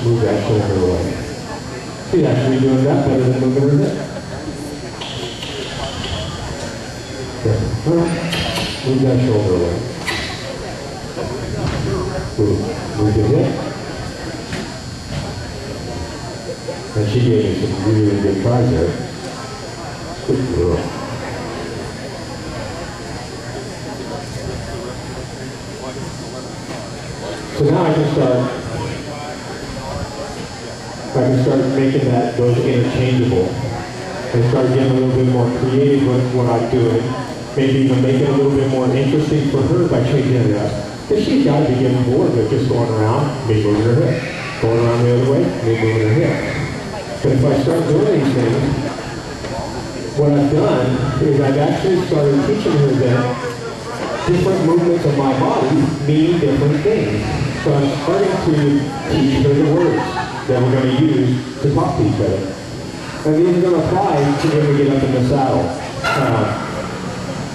Move that shoulder away. She's actually doing that better than moving her hip. Step in front. Move that shoulder away. Move the hip. And she gave me some really good tries there. Good girl. So now I can start making those interchangeable and start getting a little bit more creative with what I'm doing. Maybe even make it a little bit more interesting for her by changing it up. Because she's got to be getting bored with just going around, me moving her hip. Going around the other way, me moving her hip. But if I start doing these things, what I've done is I've actually started teaching her that different movements of my body mean different things. So I'm starting to teach her the words that we're going to use to talk to each other. And these are going to apply to when we get up in the saddle.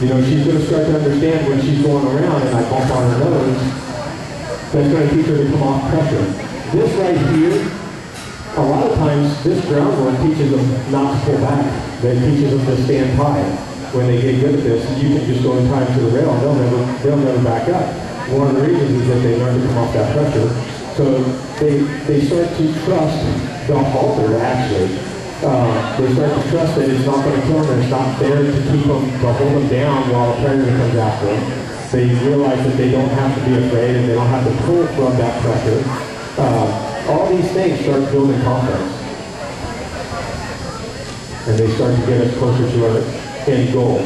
She's going to start to understand when she's going around and I bump on her nose, that's going to teach her to come off pressure. This right here, a lot of times this groundwork teaches them not to pull back. It teaches them to stand high. When they get good at this, you can just go in time to the rail and they'll never back up. One of the reasons is that they learn to come off that pressure. So they start to trust the halter actually. They start to trust that it's not going to kill them, it's not there to keep them, to hold them down while a predator comes after them. They realize that they don't have to be afraid and they don't have to pull from that pressure. All these things start building confidence. And they start to get us closer to our end goal.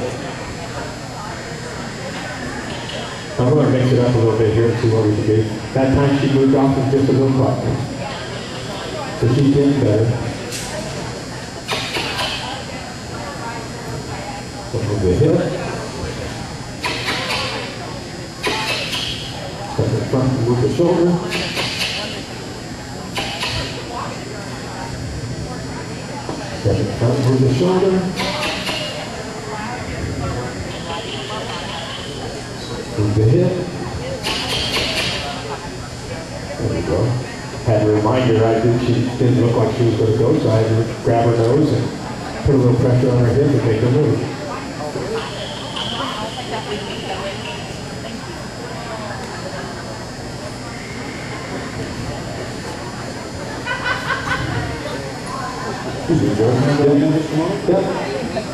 I'm going to mix it up a little bit here and see what we can do. That time she moved off with just a little cut. So she's getting better. Move the hip. Step in front and move the shoulder. Step in front, move the shoulder. Move the hip. There we go. Had to remind her she didn't look like she was going to go, so I had to grab her nose and put a little pressure on her hip and make her move. Yep.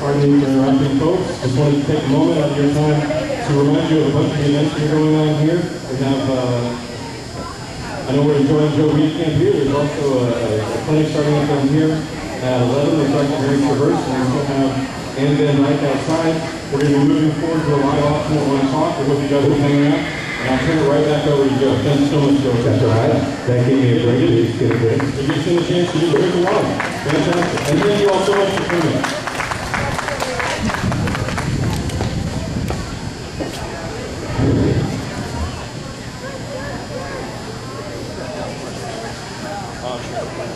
Pardon me for interrupting, folks. Just wanted to take a moment out of your time to remind you of a bunch of the events that are going on here. We have, I know we're enjoying Joe Weitekamp here. There's also a clinic starting up down here at 11. It's like very traverse, and we still have and then right outside. We're going to be moving forward to a live auction at 1 o'clock. I hope you guys will hang out. And I'll turn it right back over to Joe. Thank you so much, Joe. That's all right. That gave me a break to get a break. It gives you a chance to do the big one. Fantastic. And thank you all so much for coming.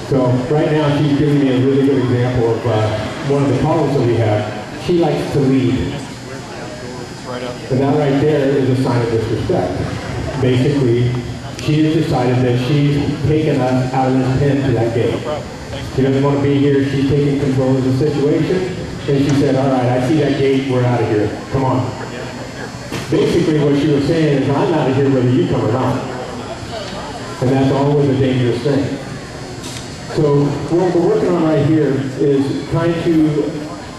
So right now she's giving me a really good example of one of the problems that we have. She likes to lead. And that right there is a sign of disrespect. Basically, she has decided that she's taken us out of this pen to that gate. She doesn't want to be here. She's taking control of the situation. And she said, all right, I see that gate. We're out of here. Come on. Basically, what she was saying is, I'm out of here whether you come or not. And that's always a dangerous thing. So what we're working on right here is trying to,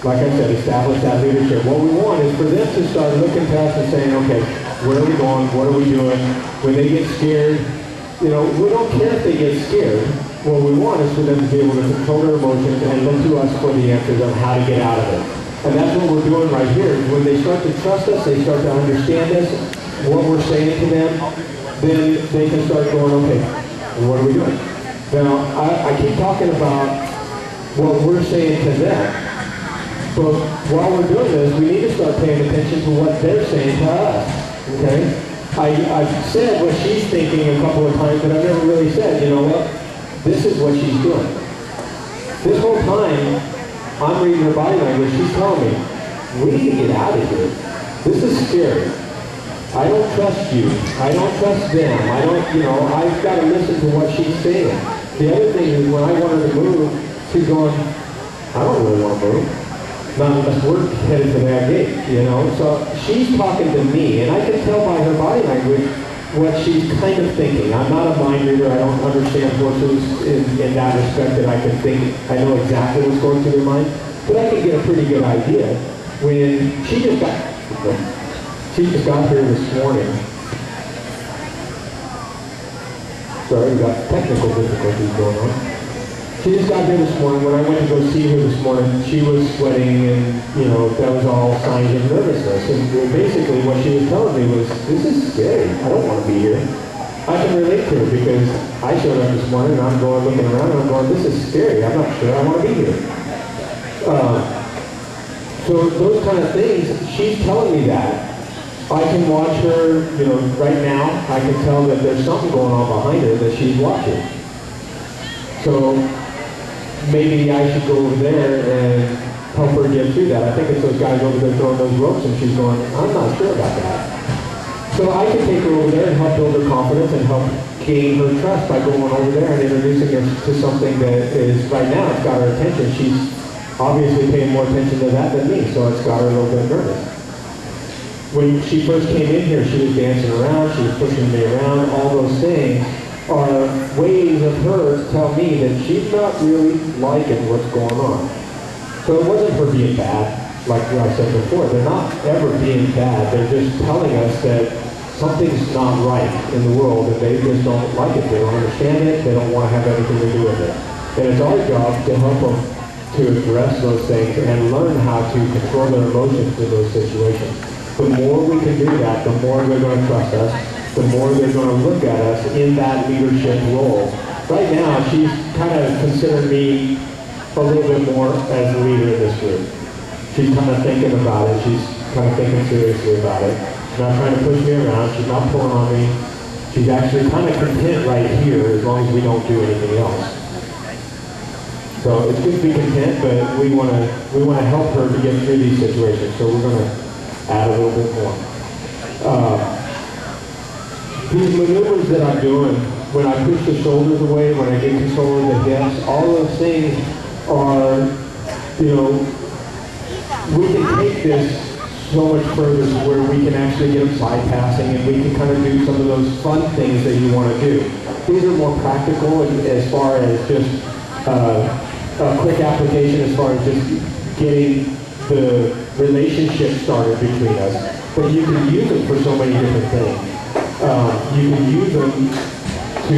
like I said, establish that leadership. What we want is for them to start looking to us and saying, okay, where are we going? What are we doing? When they get scared, you know, we don't care if they get scared. What we want is for them to be able to control their emotions and look to us for the answers on how to get out of it. And that's what we're doing right here. When they start to trust us, they start to understand us, what we're saying to them, then they can start going, okay, what are we doing? Now, I keep talking about what we're saying to them, but while we're doing this, we need to start paying attention to what they're saying to us, okay? I've said what she's thinking a couple of times, but I've never really said, you know what, this is what she's doing. This whole time, I'm reading her body language, she's telling me, we need to get out of here. This is scary. I don't trust you. I don't trust them. I don't, you know, I've got to listen to what she's saying. The other thing is when I want her to move, she's going, I don't really want to move. Not unless we're headed to that gate, you know. So she's talking to me, and I can tell by her body language what she's kind of thinking. I'm not a mind reader. I don't understand horses in that respect that I can think, I know exactly what's going through their mind, but I can get a pretty good idea. When she just got here this morning. Sorry, we got technical difficulties going on. She just got here this morning. When I went to go see her this morning, she was sweating and, you know, that was all signs of nervousness. And basically what she was telling me was, this is scary. I don't want to be here. I can relate to her because I showed up this morning and I'm going looking around and I'm going, this is scary. I'm not sure I want to be here. So those kind of things, she's telling me that. I can watch her, you know, right now, I can tell that there's something going on behind her that she's watching. So maybe I should go over there and help her get through that. I think it's those guys over there throwing those ropes and she's going, I'm not sure about that. So I can take her over there and help build her confidence and help gain her trust by going over there and introducing her to something that is, right now, it's got her attention. She's obviously paying more attention to that than me, so it's got her a little bit nervous. When she first came in here, she was dancing around, she was pushing me around, all those things are ways of her to tell me that she's not really liking what's going on. So it wasn't her being bad, like what I said before. They're not ever being bad. They're just telling us that something's not right in the world and they just don't like it. They don't understand it. They don't want to have anything to do with it. And it's our job to help them to address those things and learn how to control their emotions in those situations. The more we can do that, the more they're going to trust us, the more they're going to look at us in that leadership role. Right now, she's kind of considered me a little bit more as the leader in this group. She's kind of thinking about it. She's kind of thinking seriously about it. She's not trying to push me around. She's not pulling on me. She's actually kind of content right here as long as we don't do anything else. So it's good to be content, but we want to help her to get through these situations. So we're going to add a little bit more. These maneuvers that I'm doing, when I push the shoulders away, when I get control of the hips, all those things are, you know, we can take this so much further to where we can actually get them side passing and we can kind of do some of those fun things that you want to do. These are more practical as far as just a quick application as far as just getting the relationship started between us. But you can use them for so many different things. You can use them to,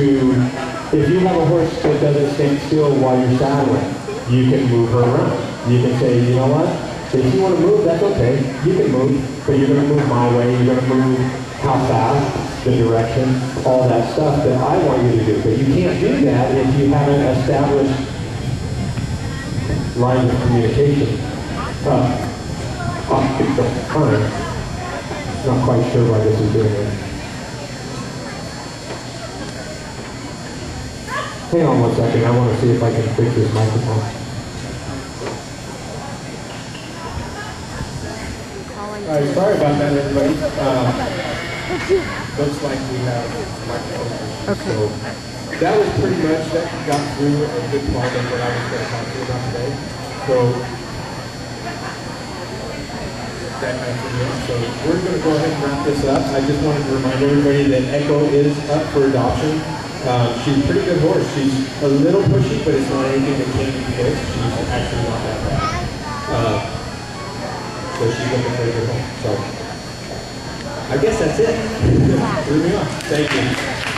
if you have a horse that doesn't stand still while you're saddling, you can move her around. You can say, you know what, if you want to move, that's okay. You can move, but you're going to move my way. You're going to move how fast, the direction, all that stuff that I want you to do. But you can't do that if you haven't established lines of communication. Not quite sure why this is doing it. Hang on one second, I want to see if I can fix this microphone. Alright, sorry about that, everybody. Looks like we have microphones. Okay. So that was pretty much, that got through a good part of what I was going to talk to you about today. So that answers it. So we're going to go ahead and wrap this up. I just wanted to remind everybody that Echo is up for adoption. She's a pretty good horse. She's a little pushy, but it's not anything that can't be fixed. She's actually not that bad. So she's looking for a good home. So I guess that's it. Moving on. Thank you.